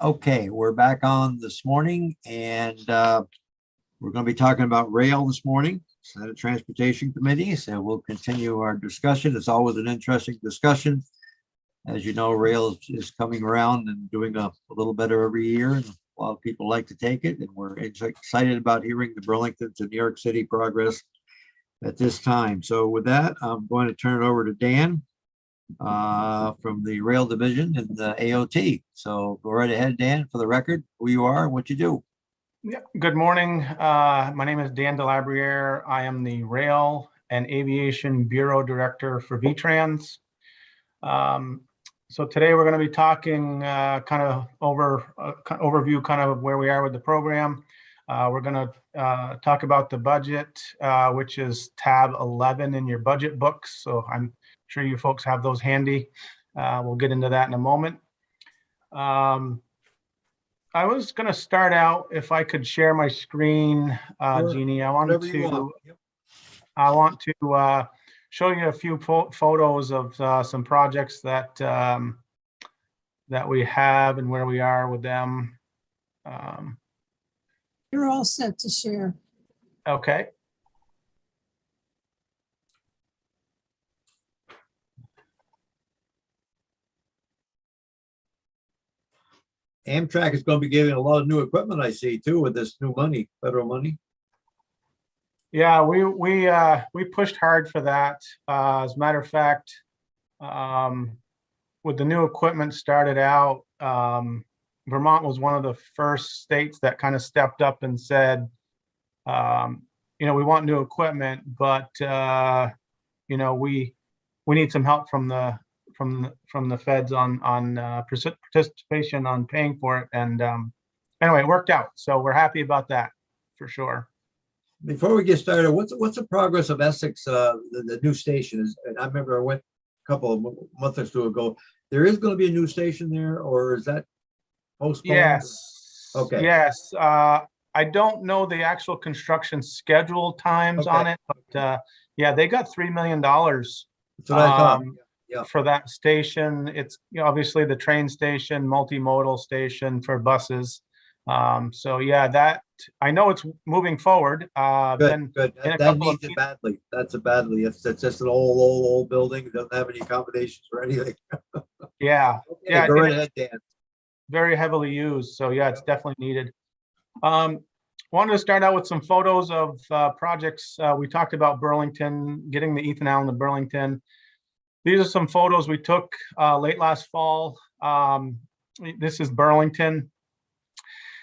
Okay, we're back on this morning and we're going to be talking about rail this morning, Senate Transportation Committee. So we'll continue our discussion. It's always an interesting discussion. As you know, rail is coming around and doing a little better every year. And a lot of people like to take it. And we're excited about hearing the Burlington to New York City progress at this time. So with that, I'm going to turn it over to Dan from the rail division in the AOT. So go right ahead, Dan, for the record, who you are and what you do. Yeah. Good morning. My name is Dan Delabriere. I am the Rail and Aviation Bureau Director for VTrans. So today we're going to be talking kind of overview kind of where we are with the program. We're going to talk about the budget, which is tab 11 in your budget books. So I'm sure you folks have those handy. We'll get into that in a moment. I was going to start out, if I could share my screen, Sure. Jeannie. I want to show you a few photos of some projects that that we have and where we are with them. You're all set to share. Okay. Amtrak is going to be getting a lot of new equipment, I see, too, with this new money, federal money. Yeah, we pushed hard for that. As a matter of fact, with the new equipment started out, Vermont was one of the first states that kind of stepped up and said, we want new equipment, but we need some help from the feds on participation on paying for it. And anyway, it worked out. So we're happy about that for sure. Before we get started, what's the progress of Essex, the new station is? And I remember I went a couple of months or so ago. There is going to be a new station there, or is that postponed? Yes. Okay. Yes. I don't know the actual construction schedule times on it, but yeah, they got $3 million. That's what I thought. Yeah. For that station. It's obviously the train station, multimodal station for buses. So yeah, that I know it's moving forward. Good. That needs it badly. That's a badly. It's just an old building. It doesn't have any accommodations for anything. Yeah. Okay, yeah. Go right ahead, Dan. Very heavily used. So yeah, it's definitely needed. Wanted to start out with some photos of projects. We talked about Burlington, getting the Ethan Allen to Burlington. These are some photos we took late last fall. This is Burlington.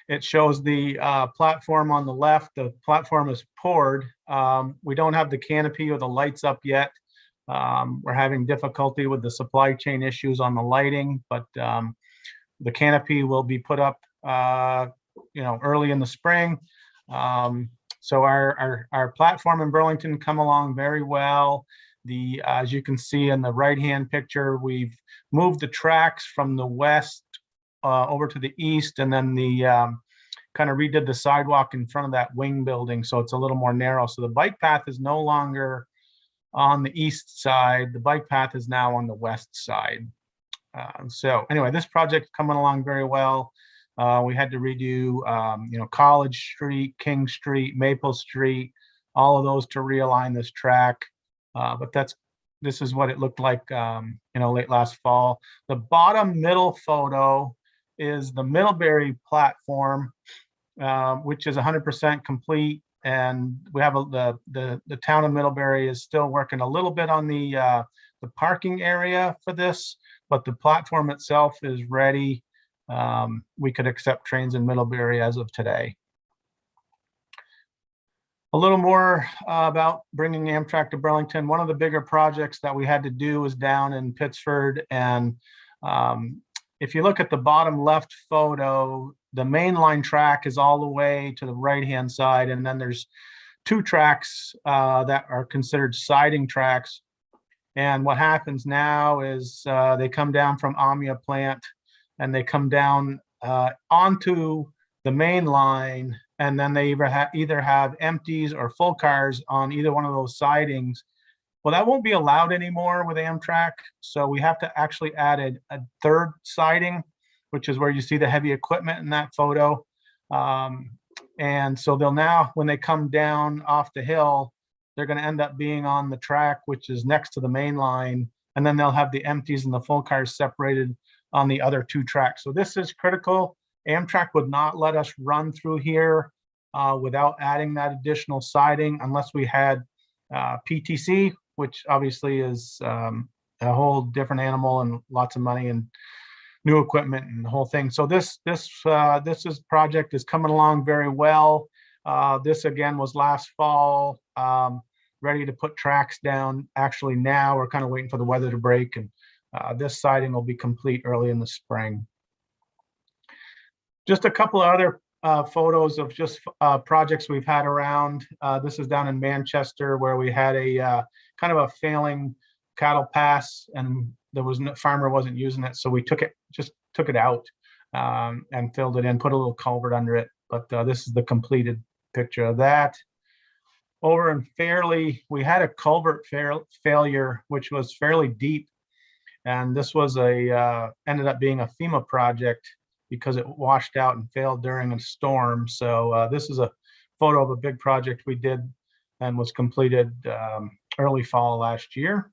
It shows the platform on the left. The platform is poured. We don't have the canopy or the lights up yet. We're having difficulty with the supply chain issues on the lighting, but the canopy will be put up, early in the spring. So our platform in Burlington come along very well. As you can see in the right-hand picture, we've moved the tracks from the west over to the east, and then kind of redid the sidewalk in front of that wing building, so it's a little more narrow. So the bike path is no longer on the east side. The bike path is now on the west side. So anyway, this project's coming along very well. We had to redo, College Street, King Street, Maple Street, all of those to realign this track. But this is what it looked like, late last fall. The bottom middle photo is the Middlebury platform, which is 100% complete. And we have the town of Middlebury is still working a little bit on the parking area for this, but the platform itself is ready. We could accept trains in Middlebury as of today. A little more about bringing Amtrak to Burlington. One of the bigger projects that we had to do was down in Pittsford. And if you look at the bottom left photo, the main line track is all the way to the right-hand side. And then there's two tracks that are considered siding tracks. And what happens now is they come down from Amia plant and they come down onto the main line, and then they either have empties or full cars on either one of those sidings. Well, that won't be allowed anymore with Amtrak. So we have to actually add a third siding, which is where you see the heavy equipment in that photo. And so they'll now, when they come down off the hill, they're going to end up being on the track, which is next to the main line. And then they'll have the empties and the full cars separated on the other two tracks. So this is critical. Amtrak would not let us run through here without adding that additional siding unless we had PTC, which obviously is a whole different animal and lots of money and new equipment and the whole thing. So this project is coming along very well. This again was last fall, ready to put tracks down. Actually now we're kind of waiting for the weather to break, and this siding will be complete early in the spring. Just a couple of other photos of just projects we've had around. This is down in Manchester where we had a kind of a failing cattle pass, and there was no farmer wasn't using it, so we took it out and filled it in, put a little culvert under it. But this is the completed picture of that. Over in Fairleigh, we had a culvert failure, which was fairly deep, and this was ended up being a FEMA project because it washed out and failed during a storm. So this is a photo of a big project we did and was completed early fall last year.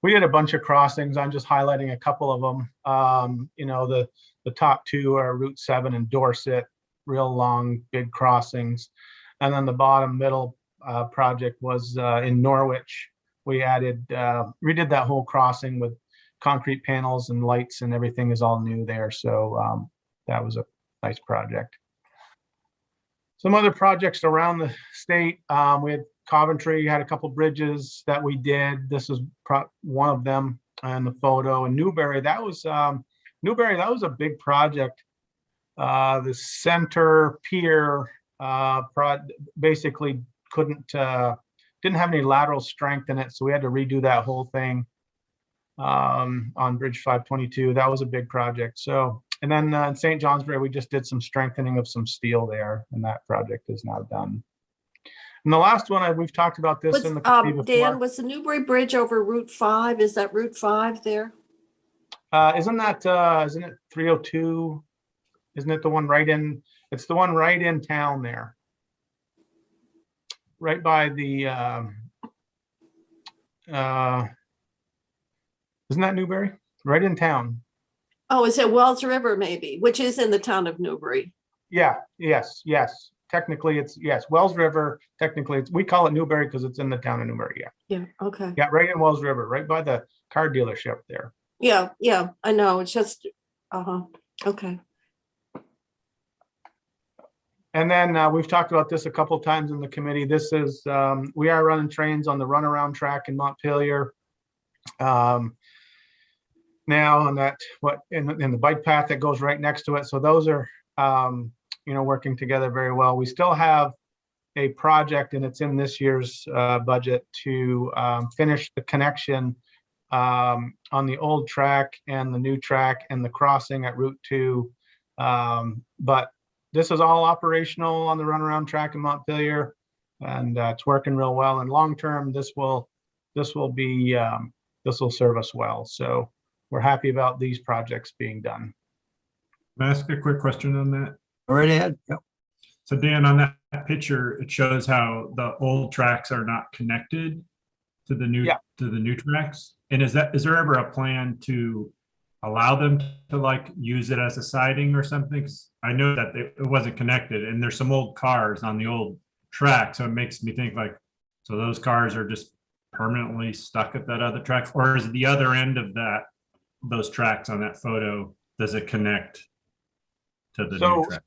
We did a bunch of crossings. I'm just highlighting a couple of them. You know, the top two are Route 7 and Dorset, real long, big crossings. And then the bottom middle project was in Norwich. We redid that whole crossing with concrete panels and lights, and everything is all new there. So that was a nice project. Some other projects around the state. We had Coventry, had a couple bridges that we did. This is one of them in the photo. And Newbury, that was a big project. The center pier basically didn't have any lateral strength in it, so we had to redo that whole thing on Bridge 522. That was a big project. So, and then in St. Johnsbury, we just did some strengthening of some steel there, and that project is now done. And the last one, we've talked about this in the committee before. Dan, was the Newbury Bridge over Route 5? Is that Route 5 there? Isn't it 302? Isn't it the one right in? It's the one right in town there, right by the. Isn't that Newbury? Right in town. Oh, is it Wells River maybe, which is in the town of Newbury? Yeah. Yes. Technically, it's Wells River. Technically, we call it Newbury because it's in the town of Newbury. Yeah. Okay. Yeah, right in Wells River, right by the car dealership there. Yeah. I know. It's just. Okay. And then we've talked about this a couple of times in the committee. This is we are running trains on the runaround track in Montpelier. Now on that in the bike path that goes right next to it. So those are working together very well. We still have a project, and it's in this year's budget to finish the connection on the old track and the new track and the crossing at Route 2. But this is all operational on the runaround track in Montpelier, and it's working real well. And long term, this will serve us well. So we're happy about these projects being done. Can I ask a quick question on that? Go right ahead. Yep. So Dan, on that picture, it shows how the old tracks are not connected to the new tracks. And is there ever a plan to allow them to like use it as a siding or something? 'Cause I know that it wasn't connected, and there's some old cars on the old track, so it makes me think like, so those cars are just permanently stuck at that other track, or is the other end of those tracks on that photo, does it connect to the new track?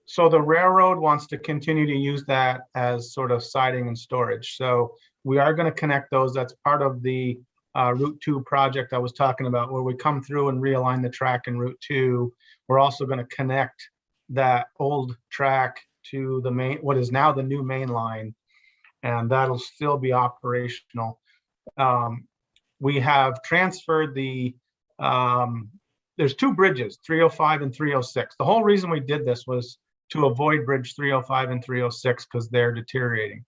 So the railroad wants to continue to use that as sort of siding and storage. So we are going to connect those. That's part of the Route 2 project I was talking about, where we come through and realign the track in Route 2. We're also going to connect that old track to the what is now the new main line, and that'll still be operational. We have transferred there's two bridges, 305 and 306. The whole reason we did this was to avoid bridge 305 and 306 because they're deteriorating.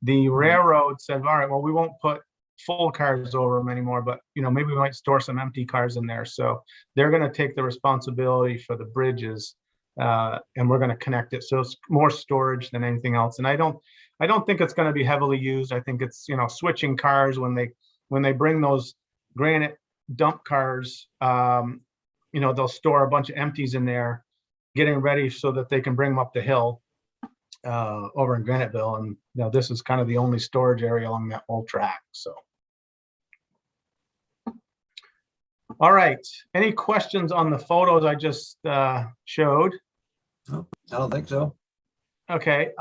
The railroad said, all right, well, we won't put full cars over them anymore, but maybe we might store some empty cars in there. So they're going to take the responsibility for the bridges, and we're going to connect it. So it's more storage than anything else. And I don't think it's going to be heavily used. I think it's switching cars when they bring those granite dump cars. They'll store a bunch of empties in there, getting ready so that they can bring them up the hill over in Graniteville. And this is kind of the only storage area along that whole track. So. All right. Any questions on the photos I just showed? No, I don't think so. Okay.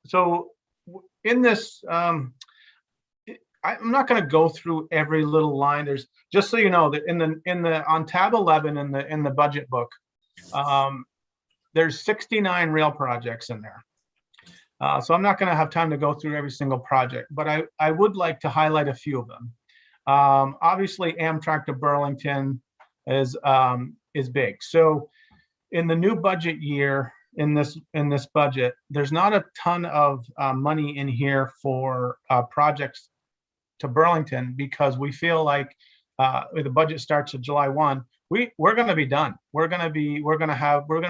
So in this, I'm not going to go through every little line. There's, just so you know, that on tab 11 in the budget book, there's 69 rail projects in there. So I'm not going to have time to go through every single project, but I would like to highlight a few of them. Obviously, Amtrak to Burlington is big. So in the new budget year, in this budget, there's not a ton of money in here for projects to Burlington, because we feel like the budget starts at July 1. We're going to be done. We're going to be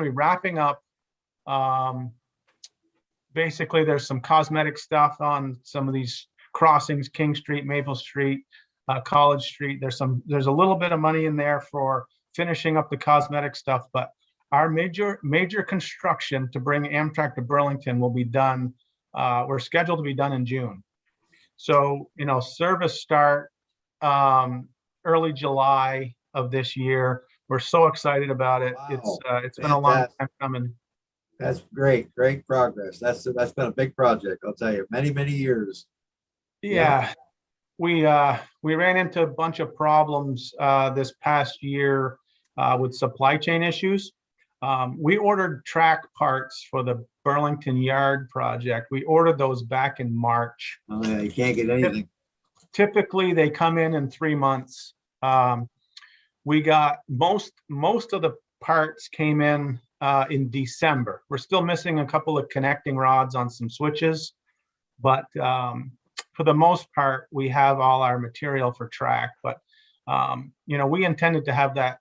wrapping up. Basically, there's some cosmetic stuff on some of these crossings: King Street, Maple Street, College Street. There's a little bit of money in there for finishing up the cosmetic stuff, but our major construction to bring Amtrak to Burlington will be done. We're scheduled to be done in June. So, service start early July of this year. We're so excited about it. Wow. It's been a long time coming. That's great progress. That's been a big project, I'll tell you. Many years. Yeah. We ran into a bunch of problems this past year with supply chain issues. We ordered track parts for the Burlington Yard project. We ordered those back in March. Oh yeah, you can't get anything. Typically, they come in 3 months. We got most of the parts came in December. We're still missing a couple of connecting rods on some switches, but for the most part, we have all our material for track. But we intended to have that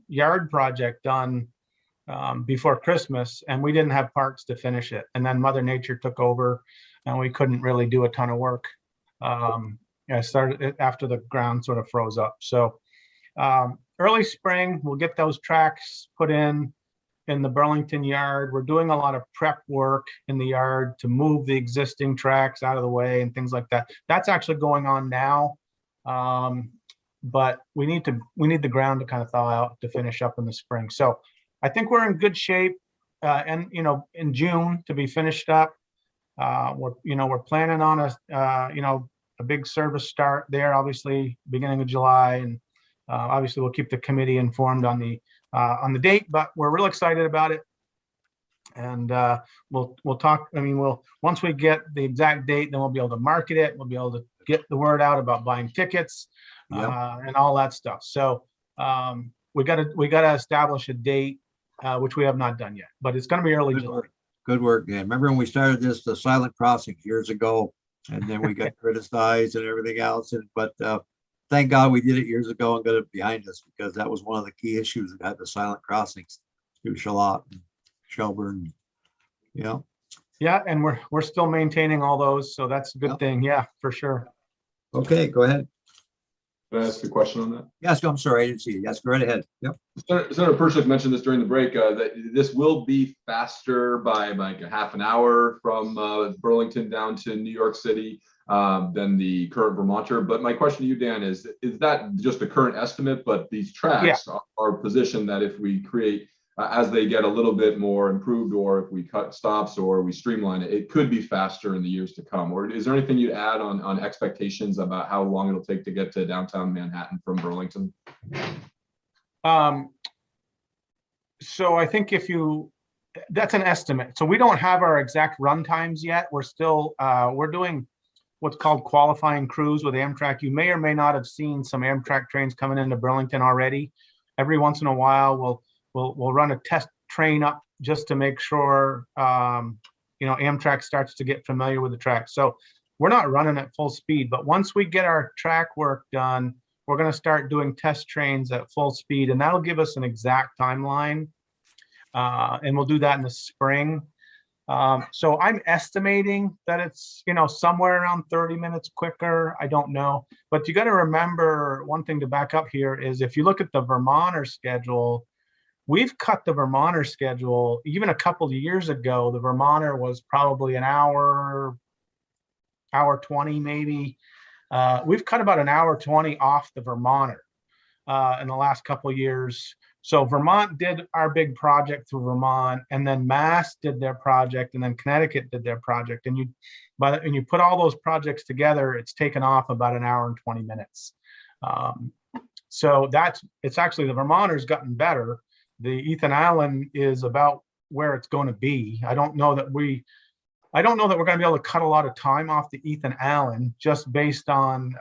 yard project done before Christmas, and we didn't have parts to finish it. And then Mother Nature took over, and we couldn't really do a ton of work. I started after the ground sort of froze up. So early spring, we'll get those tracks put in the Burlington Yard. We're doing a lot of prep work in the yard to move the existing tracks out of the way and things like that. That's actually going on now. But we need the ground to kind of thaw out to finish up in the spring. So I think we're in good shape, and in June to be finished up. We're planning on a big service start there, obviously beginning of July, and obviously we'll keep the committee informed on the date. But we're real excited about it, and we'll talk. Once we get the exact date, then we'll be able to market it. We'll be able to get the word out about buying tickets. Yep. And all that stuff. So we got to establish a date, which we have not done yet, but it's going to be early July. Good work, Dan. Remember when we started the silent crossings years ago, and then we got criticized and everything else. But thank God we did it years ago and got it behind us, because that was one of the key issues that had the silent crossings through Charlotte and Shelburne. Yeah, and we're still maintaining all those, so that's a good thing. Yeah, for sure. Okay, go ahead. Can I ask a question on that? Yes, I'm sorry, I didn't see you. Yes, go right ahead. Yep. Senator Pershik mentioned this during the break, that this will be faster by like a half an hour from Burlington down to New York City than the current Vermonter. But my question to you, Dan, is that just a current estimate? But these tracks are positioned that if we create, as they get a little bit more improved, or if we cut stops or we streamline it, it could be faster in the years to come. Or is there anything you'd add on expectations about how long it'll take to get to downtown Manhattan from Burlington? So I think that's an estimate. So we don't have our exact run times yet. We're still, we're doing what's called qualifying crews with Amtrak. You may or may not have seen some Amtrak trains coming into Burlington already. Every once in a while, we'll run a test train up just to make sure, Amtrak starts to get familiar with the track. So we're not running at full speed, but once we get our track work done, we're going to start doing test trains at full speed, and that'll give us an exact timeline. And we'll do that in the spring. So I'm estimating that it's, somewhere around 30 minutes quicker. I don't know, but you got to remember one thing to back up here is if you look at the Vermonter schedule, we've cut the Vermonter schedule. Even a couple of years ago, the Vermonter was probably an hour 20 maybe. We've cut about an hour 20 off the Vermonter in the last couple of years. So Vermont did our big project through Vermont, and then Mass did their project, and then Connecticut did their project. And you put all those projects together, it's taken off about an hour and 20 minutes. So it's actually, the Vermonter's gotten better. The Ethan Allen is about where it's going to be. I don't know that we're going to be able to cut a lot of time off the Ethan Allen just based on,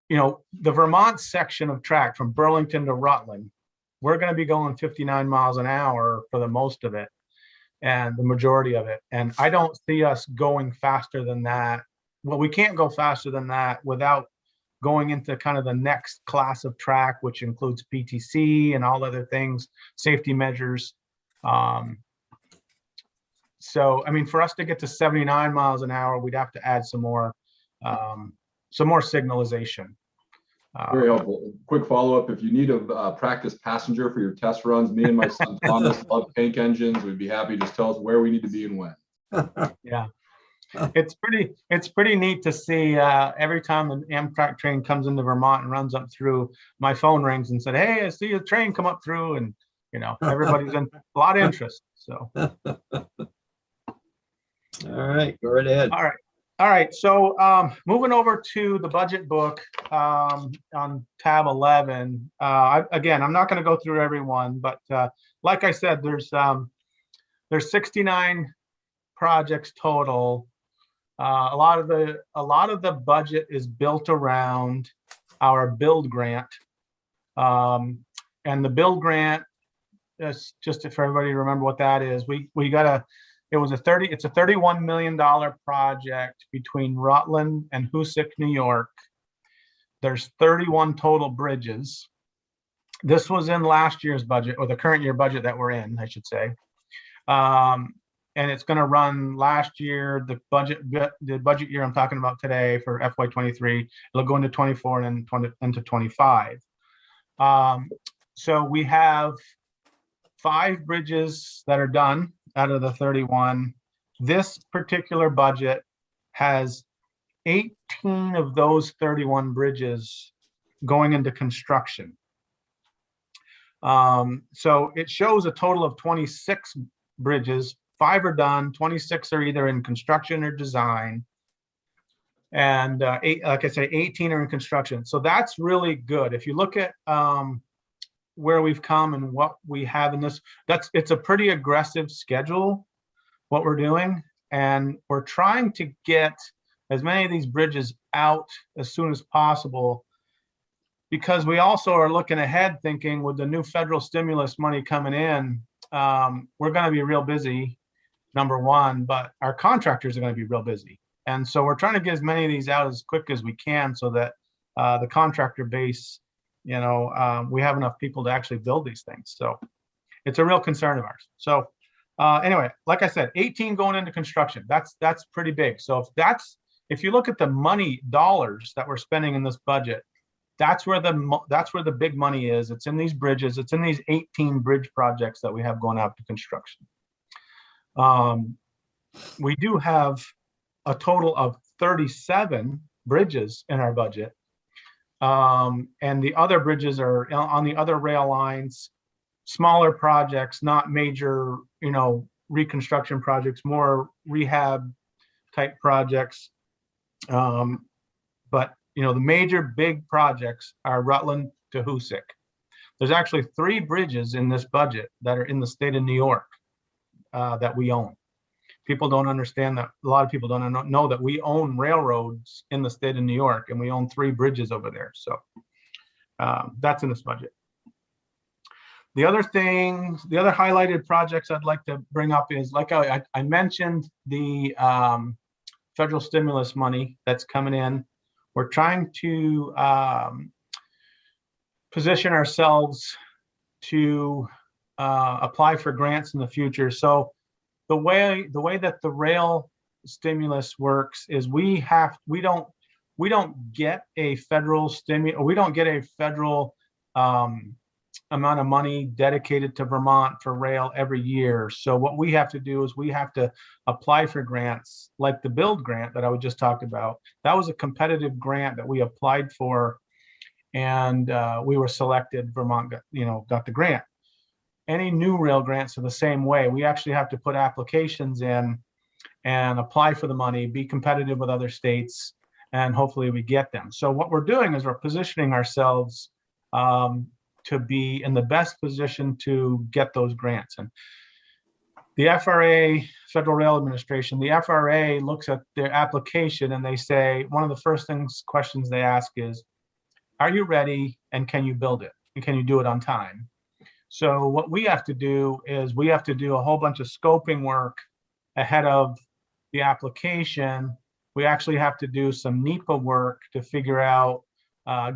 the Vermont section of track from Burlington to Rutland. We're going to be going 59 miles an hour for the most of it and the majority of it. And I don't see us going faster than that. Well, we can't go faster than that without going into kind of the next class of track, which includes PTC and all other things, safety measures. So, I mean, for us to get to 79 miles an hour, we'd have to add some more signalization. Very helpful. Quick follow-up, if you need a practice passenger for your test runs, me and my son Thomas love tank engines. We'd be happy. Just tell us where we need to be and when. Yeah. It's pretty neat to see every time an Amtrak train comes into Vermont and runs up through, my phone rings and said, "Hey, I see a train come up through," and everybody's in a lot of interest. So All right, go right ahead. All right. So moving over to the budget book on tab 11. Again, I'm not going to go through every one, but like I said, there's 69 projects total. A lot of the budget is built around our build grant, and the build grant, just for everybody to remember what that is, it's a $31 million project between Rutland and Hoosick, New York. There's 31 total bridges. This was in last year's budget, or the current year budget that we're in, I should say. And it's going to run last year, the budget year I'm talking about today for FY23. It'll go into 24 and then into 25. So we have 5 bridges that are done out of the 31. This particular budget has 18 of those 31 bridges going into construction. So it shows a total of 26 bridges. 5 are done, 26 are either in construction or design. And like I say, 18 are in construction. So that's really good. If you look at where we've come and what we have in this, it's a pretty aggressive schedule, what we're doing. And we're trying to get as many of these bridges out as soon as possible, because we also are looking ahead thinking with the new federal stimulus money coming in, we're going to be real busy, number one, but our contractors are going to be real busy. And so we're trying to get as many of these out as quick as we can so that the contractor base, we have enough people to actually build these things. So it's a real concern of ours. So anyway, like I said, 18 going into construction, that's pretty big. So if you look at the money dollars that we're spending in this budget, that's where the big money is. It's in these bridges. It's in these 18 bridge projects that we have going out to construction. We do have a total of 37 bridges in our budget. And the other bridges are on the other rail lines, smaller projects, not major, reconstruction projects, more rehab type projects. But the major big projects are Rutland to Hoosick. There's actually 3 bridges in this budget that are in the state of New York that we own. People don't understand that. A lot of people don't know that we own railroads in the state of New York, and we own 3 bridges over there. So that's in this budget. The other thing, the other highlighted projects I'd like to bring up is, like I mentioned, the federal stimulus money that's coming in. We're trying to position ourselves to apply for grants in the future. So the way that the rail stimulus works is we don't get a federal stimulus, we don't get a federal amount of money dedicated to Vermont for rail every year. So what we have to do is we have to apply for grants like the build grant that I just talked about. That was a competitive grant that we applied for, and we were selected. Vermont got the grant. Any new rail grants are the same way. We actually have to put applications in and apply for the money, be competitive with other states, and hopefully we get them. So what we're doing is we're positioning ourselves to be in the best position to get those grants. And the FRA, Federal Rail Administration, the FRA looks at their application and they say, one of the first questions they ask is, are you ready and can you build it? And can you do it on time? So what we have to do is we have to do a whole bunch of scoping work ahead of the application. We actually have to do some NEPA work to figure out,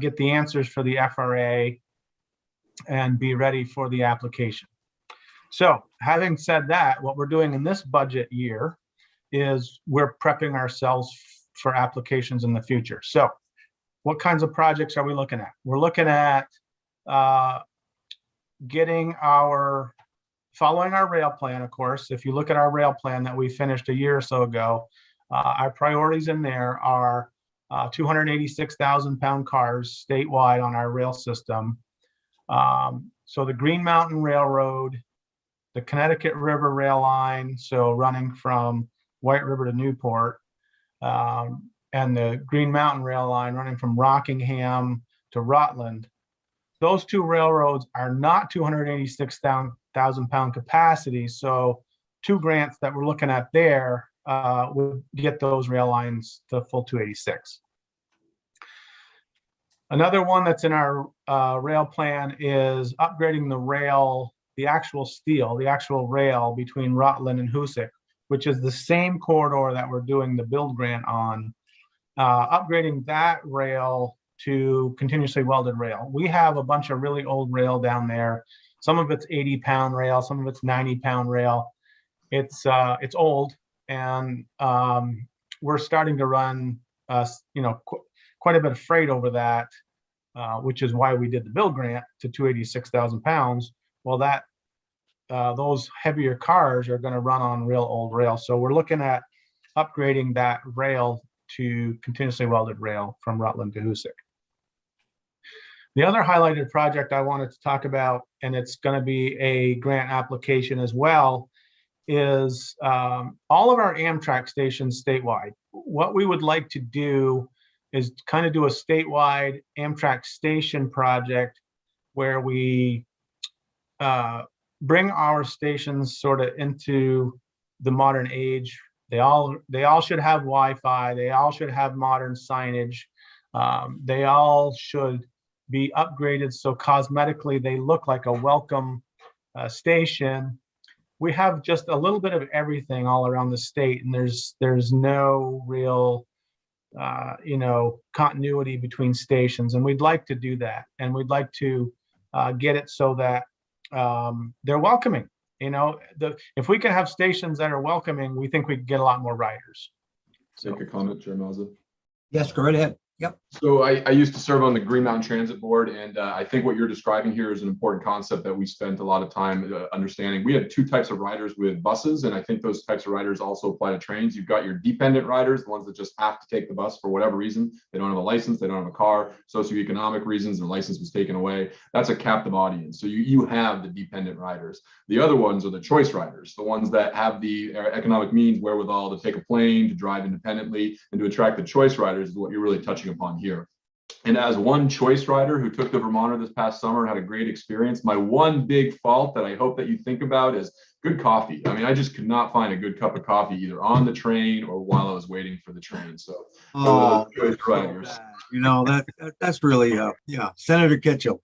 get the answers for the FRA and be ready for the application. So having said that, what we're doing in this budget year is we're prepping ourselves for applications in the future. So what kinds of projects are we looking at? We're looking at following our rail plan, of course. If you look at our rail plan that we finished a year or so ago, our priorities in there are 286,000 pound cars statewide on our rail system. So the Green Mountain Railroad, the Connecticut River Rail Line, so running from White River to Newport, and the Green Mountain Rail Line running from Rockingham to Rutland. Those two railroads are not 286,000 pound capacity. So two grants that we're looking at there would get those rail lines to full 286. Another one that's in our rail plan is upgrading the rail, the actual steel, the actual rail between Rutland and Hoosick, which is the same corridor that we're doing the build grant on. Upgrading that rail to continuously welded rail. We have a bunch of really old rail down there. Some of it's 80-pound rail, some of it's 90-pound rail. It's old, and we're starting to run quite a bit of freight over that, which is why we did the build grant to 286,000 pounds. Well, those heavier cars are going to run on real old rail. So we're looking at upgrading that rail to continuously welded rail from Rutland to Hoosick. The other highlighted project I wanted to talk about, and it's going to be a grant application as well, is all of our Amtrak stations statewide. What we would like to do is kind of do a statewide Amtrak station project where we bring our stations sort of into the modern age. They all should have Wi-Fi. They all should have modern signage. They all should be upgraded so cosmetically they look like a welcome station. We have just a little bit of everything all around the state, and there's no real continuity between stations, and we'd like to do that, and we'd like to get it so that they're welcoming. If we can have stations that are welcoming, we think we can get a lot more riders. Make a comment, Chair Mazza. Yes, go right ahead. Yep. So I used to serve on the Green Mountain Transit Board, and I think what you're describing here is an important concept that we spent a lot of time understanding. We have two types of riders with buses, and I think those types of riders also apply to trains. You've got your dependent riders, the ones that just have to take the bus for whatever reason. They don't have a license, they don't have a car, socioeconomic reasons, their license was taken away. That's a captive audience. So you have the dependent riders. The other ones are the choice riders, the ones that have the economic means, wherewithal to take a plane, to drive independently, and to attract the choice riders is what you're really touching upon here. And as one choice rider who took the Vermonter this past summer, had a great experience, my one big fault that I hope that you think about is good coffee. I mean, I just could not find a good cup of coffee either on the train or while I was waiting for the train. So, choice riders. That's really, Senator Kitchell.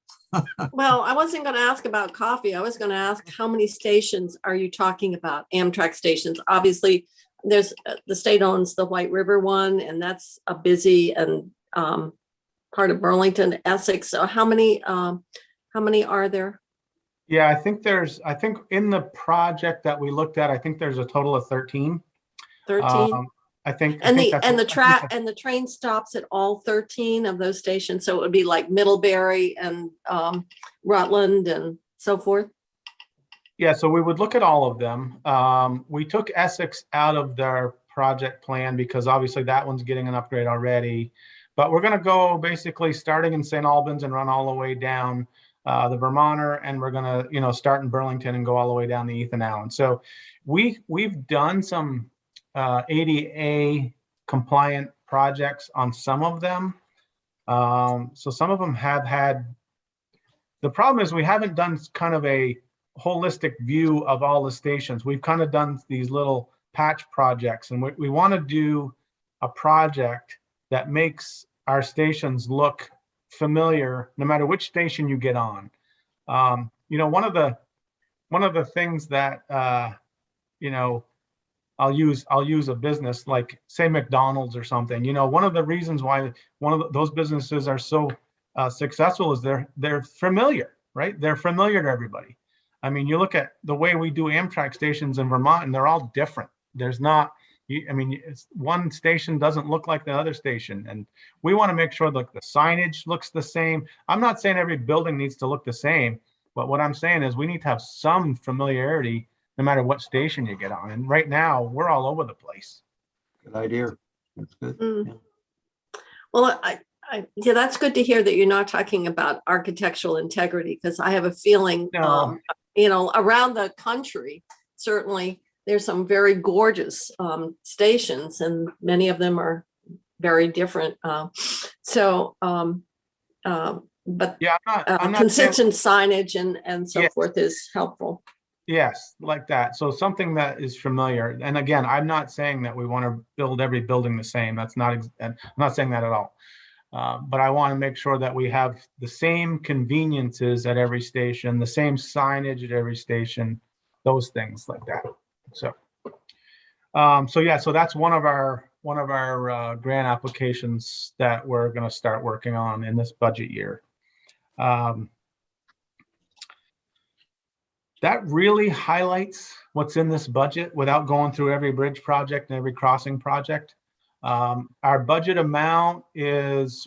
Well, I wasn't going to ask about coffee. I was going to ask how many stations are you talking about? Amtrak stations. Obviously, there's the state owns the White River one, and that's a busy and part of Burlington, Essex. So how many are there? Yeah, I think in the project that we looked at, I think there's a total of 13. 13? I think And that's- the train stops at all 13 of those stations. So it would be like Middlebury and Rutland and so forth. Yeah, so we would look at all of them. We took Essex out of their project plan because obviously that one's getting an upgrade already. But we're going to go basically starting in St. Albans and run all the way down the Vermonter, and we're going to start in Burlington and go all the way down the Ethan Allen. So we've done some ADA compliant projects on some of them. So some of them have had, the problem is we haven't done kind of a holistic view of all the stations. We've kind of done these little patch projects, and we want to do a project that makes our stations look familiar no matter which station you get on. One of the things that I'll use a business like say McDonald's or something. One of the reasons why those businesses are so successful is they're familiar, right? They're familiar to everybody. I mean, you look at the way we do Amtrak stations in Vermont, and they're all different. There's not, one station doesn't look like the other station, and we want to make sure that the signage looks the same. I'm not saying every building needs to look the same, but what I'm saying is we need to have some familiarity no matter what station you get on. And right now, we're all over the place. Good idea. That's good. Mm. Yeah. Well, yeah, that's good to hear that you're not talking about architectural integrity, because I have a feeling, No. Around the country, certainly there's some very gorgeous stations, and many of them are very different. But Yeah, I'm not saying, consistent signage and so Yeah. forth is helpful. yes, like that. So something that is familiar. And again, I'm not saying that we want to build every building the same. I'm not saying that at all. But I want to make sure that we have the same conveniences at every station, the same signage at every station, those things like that. So that's one of our grant applications that we're going to start working on in this budget year. That really highlights what's in this budget without going through every bridge project and every crossing project. Our budget amount is,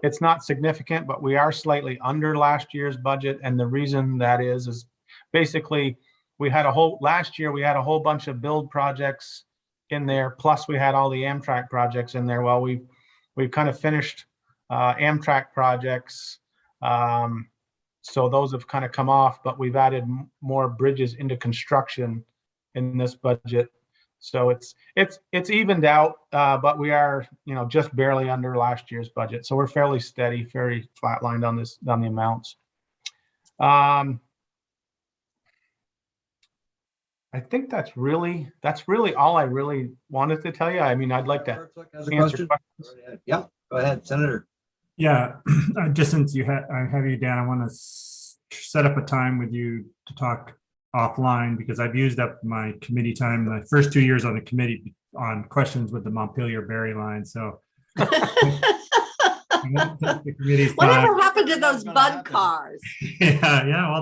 it's not significant, but we are slightly under last year's budget. And the reason that is basically last year we had a whole bunch of build projects in there. Plus we had all the Amtrak projects in there. Well, we've kind of finished Amtrak projects. So those have kind of come off, but we've added more bridges into construction in this budget. So it's evened out, but we are, just barely under last year's budget. So we're fairly steady, very flatlined on the amounts. I think that's really all I really wanted to tell you. I mean, I'd like to answer questions. Yeah, go ahead, Senator. Yeah, just since I have you down, I want to set up a time with you to talk offline, because I've used up my committee time my first 2 years on the committee on questions with the Montpelier Berry line. So Whatever happened to those bud cars? Yeah. Well,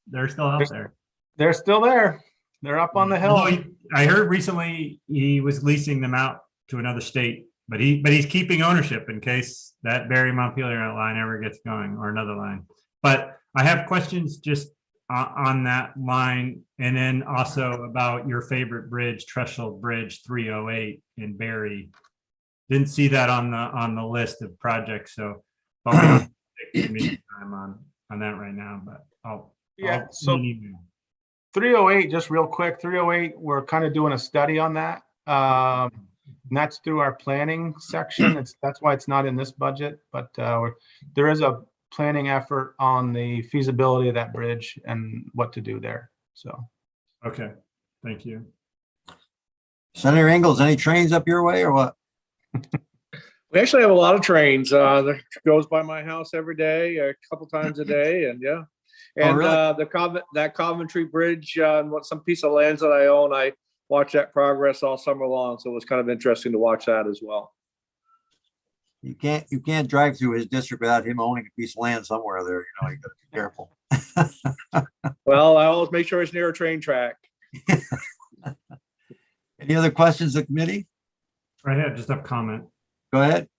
they're still out there. They're still there. They're up on the hill. Although I heard recently he was leasing them out to another state, but he's keeping ownership in case that Berry Montpelier line ever gets going, or another line. But I have questions just on that line, and then also about your favorite bridge, Threshold Bridge 308 in Berry. Didn't see that on the list of projects, so but we don't take committee time on that right now. But I'll So 308, just real quick, 308, we're kind of doing a study on that. And that's through our planning section. That's why it's not in this budget, but there is a planning effort on the feasibility of that bridge and what to do there. So, okay, thank you. Senator Ingalls, any trains up your way or what? We actually have a lot of trains that goes by my house every day, a couple times a day, and yeah. And really? that Coventry Bridge, and what some piece of lands that I own, I watch that progress all summer long. So it was kind of interesting to watch that as well. You can't drive through his district without him owning a piece of land somewhere there. You know, you gotta be careful. Well, I always make sure it's near a train track. Any other questions of the committee? I had just a comment. Go ahead.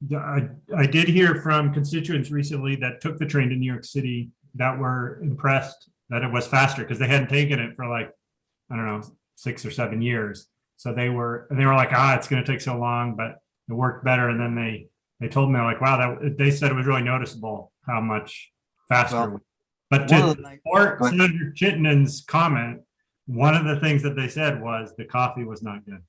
Yeah, I did hear from constituents recently that took the train to New York City that were impressed that it was faster because they hadn't taken it for like, I don't know, 6 or 7 years. So they were like, it's going to take so long, but it worked better. And then they told me like, wow, they said it was really noticeable how much faster. Well, but to support Senator Chittenden's comment, one of the things that they said was the coffee was not good.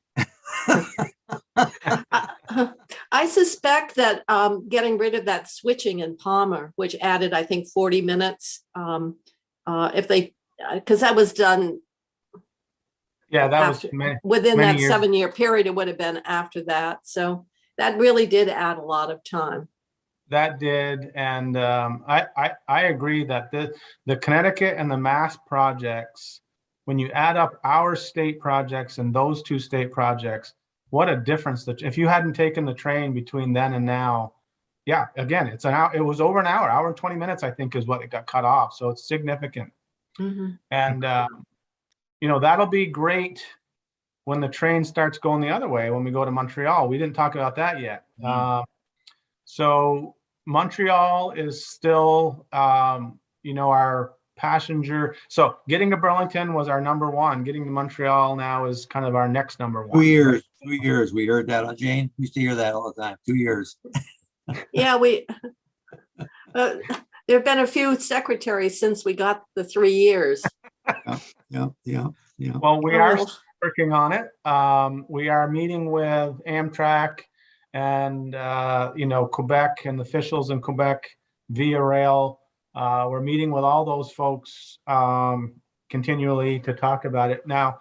I suspect that getting rid of that switching in Palmer, which added, I think, 40 minutes, because that was done. Yeah, that after, was within many that years. 7-year period. It would have been after that. So that really did add a lot of time. That did, and I agree that the Connecticut and the Mass projects, when you add up our state projects and those two state projects, what a difference that if you hadn't taken the train between then and now, yeah, again, it's an hour. It was over an hour and 20 minutes, I think, is what it got cut off. So it's significant. Mm-hmm. And that'll be great when the train starts going the other way. When we go to Montreal, we didn't talk about that yet. So Montreal is still, our passenger. So getting to Burlington was our number one. Getting to Montreal now is kind of our next number one. 2 years. 2 years. We heard that on Jane. We used to hear that all the time. 2 years. Yeah, there have been a few secretaries since we got the 3 years. Yeah. Well, we are working on it. We are meeting with Amtrak and, Quebec and officials in Quebec via rail. We're meeting with all those folks continually to talk about it. Now,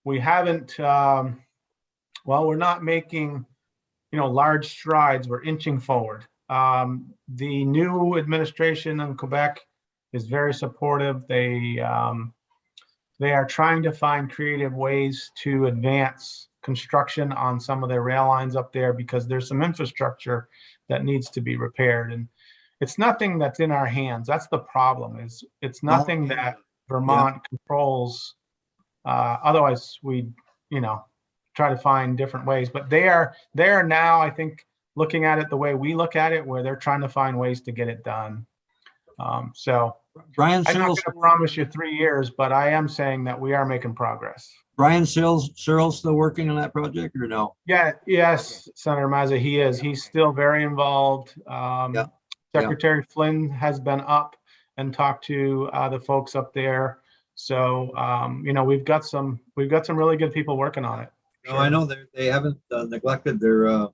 we haven't, we're not making, large strides. We're inching forward. The new administration in Quebec is very supportive. They are trying to find creative ways to advance construction on some of their rail lines up there because there's some infrastructure that needs to be repaired. And it's nothing that's in our hands. That's the problem. It's nothing that Vermont controls. Otherwise, we, try to find different ways. But they are now, I think, looking at it the way we look at it, where they're trying to find ways to get it done. So Brian I'm not Searles, going to promise you 3 years, but I am saying that we are making progress. Brian Searles still working on that project or no? Yeah, yes, Senator Mazza, he is. He's still very involved. Secretary Flynn has been up and talked to the folks up there. So we've got some really good people working on it. No, I know they haven't neglected their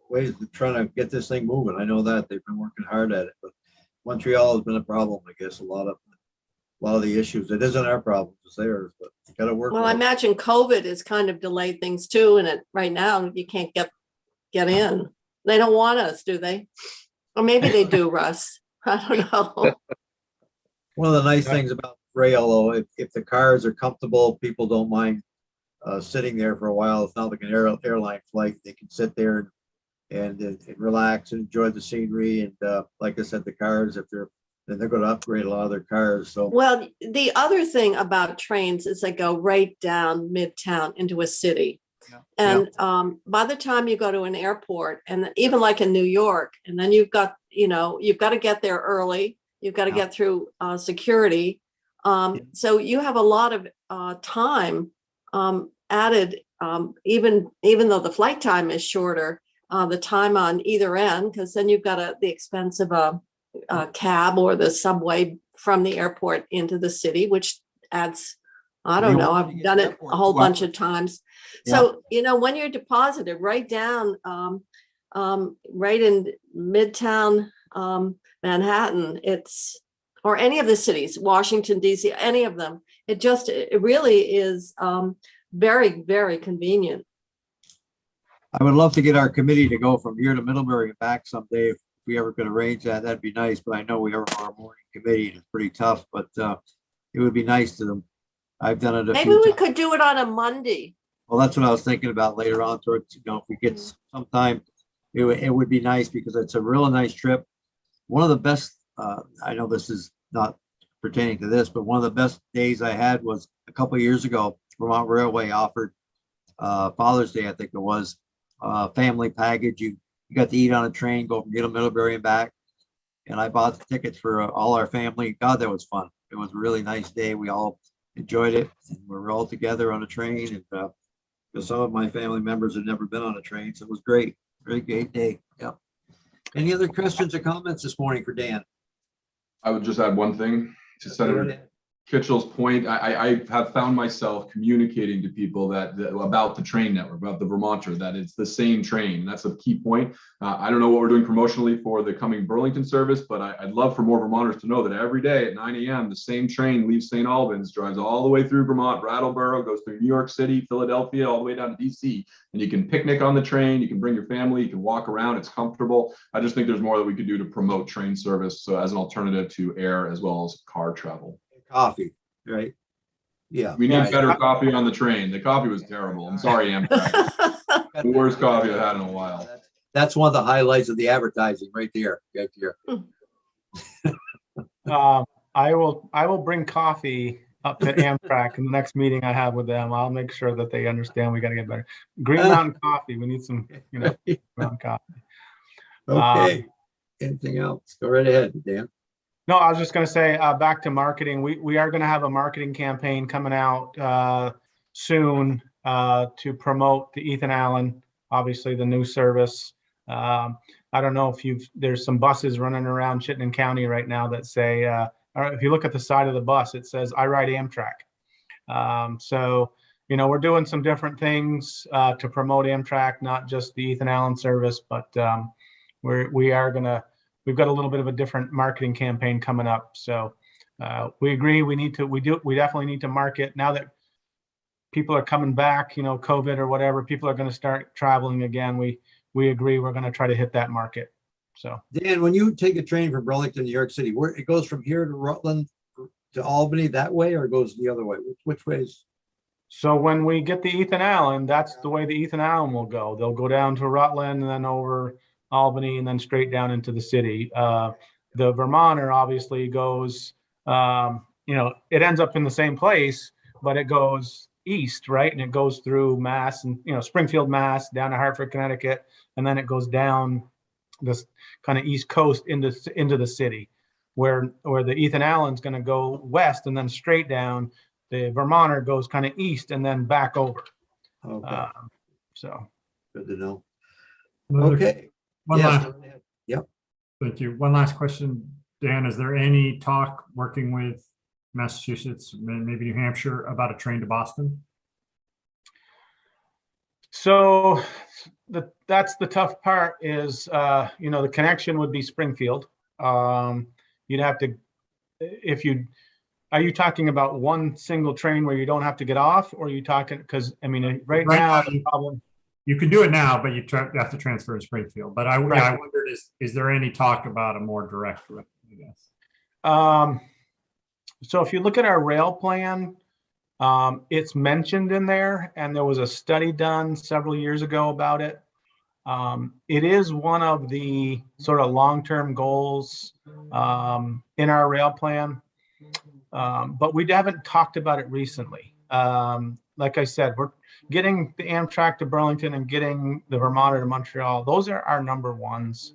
ways of trying to get this thing moving. I know that they've been working hard at it, but Montreal has been a problem. I guess a lot of the issues. It isn't our problem, it's theirs, but you got to work. Well, I imagine COVID has kind of delayed things too, and right now you can't get in. They don't want us, do they? Or maybe they do, Russ. I don't know. One of the nice things about rail, though, if the cars are comfortable, people don't mind sitting there for a while. It's not like an airline flight. They can sit there and relax and enjoy the scenery. And like I said, the cars, they're going to upgrade a lot of their cars. So well, the other thing about trains is they go right down midtown into a city. And by the time you go to an airport, and even like in New York, and then you've got to get there early. You've got to get through security. So you have a lot of time added, even though the flight time is shorter, the time on either end, because then you've got the expense of a cab or the subway from the airport into the city, which adds, I don't know, I've done it a whole bunch of times. So, when you're deposited right down, right in Midtown Manhattan, or any of the cities, Washington, D.C., any of them, it really is very, very convenient. I would love to get our committee to go from here to Middlebury and back someday. If we ever could arrange that, that'd be nice. But I know we have our morning committee and it's pretty tough, but it would be nice to them. I've done it a Maybe few we times. could do it on a Monday. Well, that's what I was thinking about later on towards, if we get sometime, it would be nice because it's a real nice trip. One of the best, I know this is not pertaining to this, but one of the best days I had was a couple of years ago. Vermont Railway offered Father's Day, I think it was, family package. You got to eat on a train, go from Middlebury and back. And I bought the tickets for all our family. God, that was fun. It was a really nice day. We all enjoyed it. And we were all together on a train. And because some of my family members had never been on a train, so it was great. Very great day. Yeah. Any other questions or comments this morning for Dan? I would just add one thing to Senator Kitchell's point. I have found myself communicating to people that about the train network, about the Vermonter, that it's the same train. That's a key point. I don't know what we're doing promotionally for the coming Burlington service, but I'd love for more Vermonters to know that every day at 9 a.m. the same train leaves St. Albans, drives all the way through Vermont, Brattleboro, goes through New York City, Philadelphia, all the way down to DC. And you can picnic on the train, you can bring your family, you can walk around, it's comfortable. I just think there's more that we could do to promote train service, so as an alternative to air as well as car travel. Coffee, right? Yeah. We need right. better coffee on the train. The coffee was terrible. I'm sorry, Amtrak. The worst coffee I've had in a while. That's one of the highlights of the advertising right there. Right there. I will bring coffee up to Amtrak in the next meeting I have with them. I'll make sure that they understand we got to get better. Green Mountain coffee. We need some, Mountain coffee. Okay. Anything else? Go right ahead, Dan. No, I was just going to say, back to marketing. We are going to have a marketing campaign coming out soon to promote the Ethan Allen, obviously the new service. I don't know if there's some buses running around Chittenden County right now that say, if you look at the side of the bus, it says, "I ride Amtrak." So, we're doing some different things to promote Amtrak, not just the Ethan Allen service, but we've got a little bit of a different marketing campaign coming up. So we agree we definitely need to market now that people are coming back, COVID or whatever, people are going to start traveling again. We agree we're going to try to hit that market. So Dan, when you take a train from Burlington to New York City, where it goes from here to Rutland to Albany that way, or it goes the other way? Which ways? So when we get the Ethan Allen, that's the way the Ethan Allen will go. They'll go down to Rutland and then over Albany and then straight down into the city. The Vermonter obviously goes, it ends up in the same place, but it goes east, right? And it goes through Mass and, Springfield, Mass, down to Hartford, Connecticut, and then it goes down this kind of east coast into the city, where the Ethan Allen's going to go west and then straight down. The Vermonter goes kind of east and then back over. Okay. So Good to know. Another- Okay. One Yes, last, go ahead. Yep. thank you. One last question, Dan. Is there any talk working with Massachusetts, maybe New Hampshire, about a train to Boston? So that's the tough part is, the connection would be Springfield. You'd have to, are you talking about one single train where you don't have to get off, or are you talking, because right now the problem. You can do it now, but you have to transfer to Springfield. But I wondered, is there any talk about a more direct route, I guess? So if you look at our rail plan, it's mentioned in there, and there was a study done several years ago about it. It is one of the sort of long-term goals in our rail plan, but we haven't talked about it recently. Like I said, we're getting the Amtrak to Burlington and getting the Vermonter to Montreal. Those are our number ones.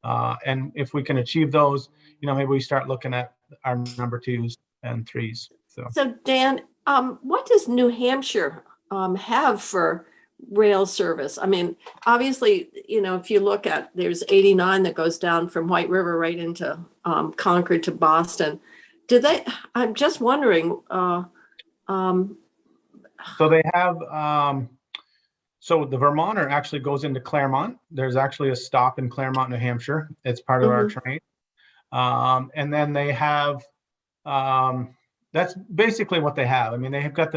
And if we can achieve those, maybe we start looking at our number 2s and 3s. So Dan, what does New Hampshire have for rail service? Obviously, if you look at, there's 89 that goes down from White River right into Concord to Boston. I'm just wondering. So they have, so the Vermonter actually goes into Claremont. There's actually a stop in Claremont, New Hampshire. It's part of our train. And then they have, that's basically what they have. They have got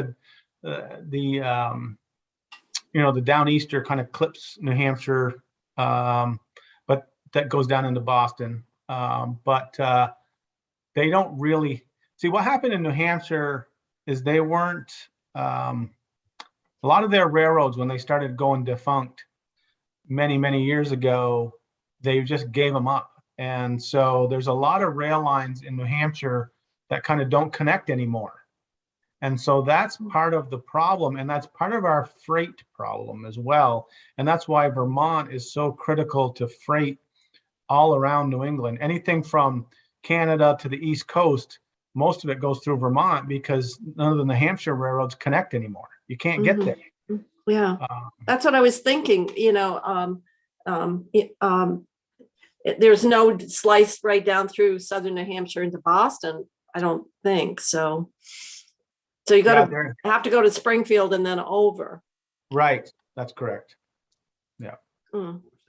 the Downeaster kind of clips New Hampshire, but that goes down into Boston. But they don't really see what happened in New Hampshire is they weren't, a lot of their railroads, when they started going defunct many, many years ago, they just gave them up. And so there's a lot of rail lines in New Hampshire that kind of don't connect anymore. And so that's part of the problem, and that's part of our freight problem as well. And that's why Vermont is so critical to freight all around New England. Anything from Canada to the East Coast, most of it goes through Vermont because none of the New Hampshire railroads connect anymore. You can't get there. Yeah, that's what I was thinking, there's no slice right down through southern New Hampshire into Boston, I don't think so. So you have to go to Springfield and then over. Right, that's correct. Yeah.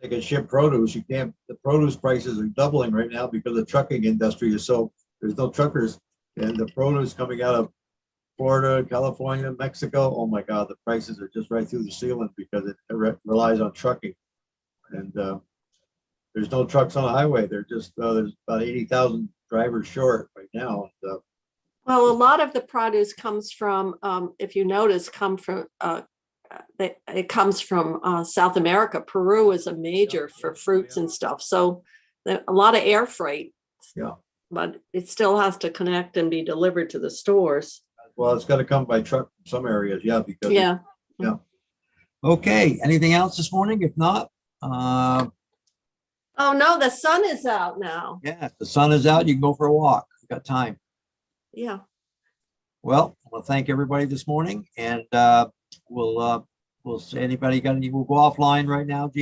They can ship produce. You can't, the produce prices are doubling right now because the trucking industry is so, there's no truckers. And the produce coming out of Florida, California, Mexico, oh my God, the prices are just right through the ceiling because it relies on trucking. And there's no trucks on the highway. They're just, there's about 80,000 drivers short right now. Well, a lot of the produce comes from, if you notice, it comes from South America. Peru is a major for fruits and stuff. So a lot of air freight. Yeah. But it still has to connect and be delivered to the stores. Well, it's got to come by truck in some areas. Yeah. Because yeah. Okay. Anything else this morning? If not, oh no, the sun is out now. yeah, if the sun is out, you can go for a walk. You got time. Yeah. Well, I want to thank everybody this morning, and we'll say anybody got any, we'll go offline right now.